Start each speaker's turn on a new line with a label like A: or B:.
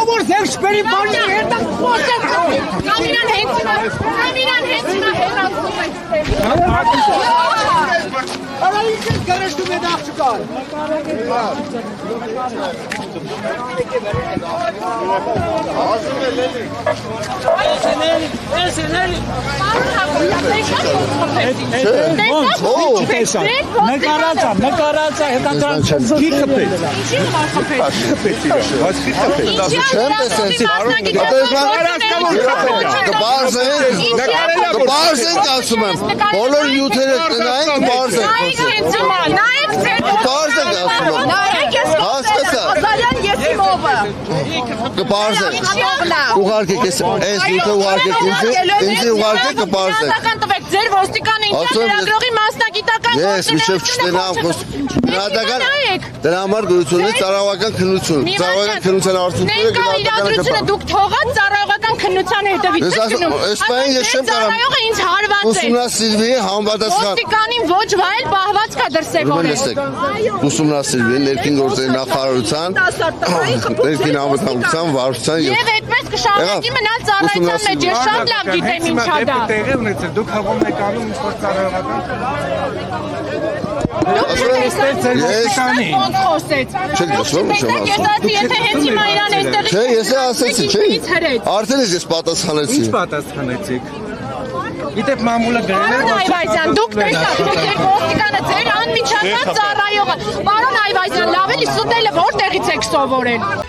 A: որ ձեր շպերի բանի հետ
B: Կամինան հենց
A: Արա ինչ ես գարեշտում էդ աղջկան
C: Նկարացա, հետանցան չի խփել։
D: Կբարձենք ասում եմ, բոլոր նյութերը տնային կբարձենք։ Կբարձենք ասում եմ, հասկացա։ Կբարձենք, ուղարկեք ես նյութը ուղարկեք ինձի ուղարկեք կբարձենք։
B: Ձեր ոստիկանը ինձ լրագրողի մասնագիտական
D: Ես միշև չտնամ դրա համար գույություն է ծառայողական քննություն, ծառայողական քննության արդյունքները
B: իրադրությունը դուք թողած ծառայողական քննության հետևից ծառայողը ինձ հարված է
D: ուսումնասիրվի համապատասխան
B: ոստիկանին ոչ վայել պահվածք է դրսևորել
D: ուսումնասիրվի ներքին գործերի նախարարության ներքին անվտանգության վարչության
B: եւ այդպես կշարունակի մնալ ծառայության մեջ ես շատ լավ գիտեմ ինչա դա
C: Դուք հաղում եք անում ինչ-որ ծառայողական
D: Չէ, ես ասեցի, չէ, արդեն ես պատասխանեցի
C: Ինչ պատասխանեցիք Գիտեք մամուլը գրել է
B: Այվազյան, դուք տեսաք, ձեր ոստիկանը, ձեր անմիջական ծառայողը Պարոն Այվազյան, լավ էլի սուտելը որտեղից եք սովորել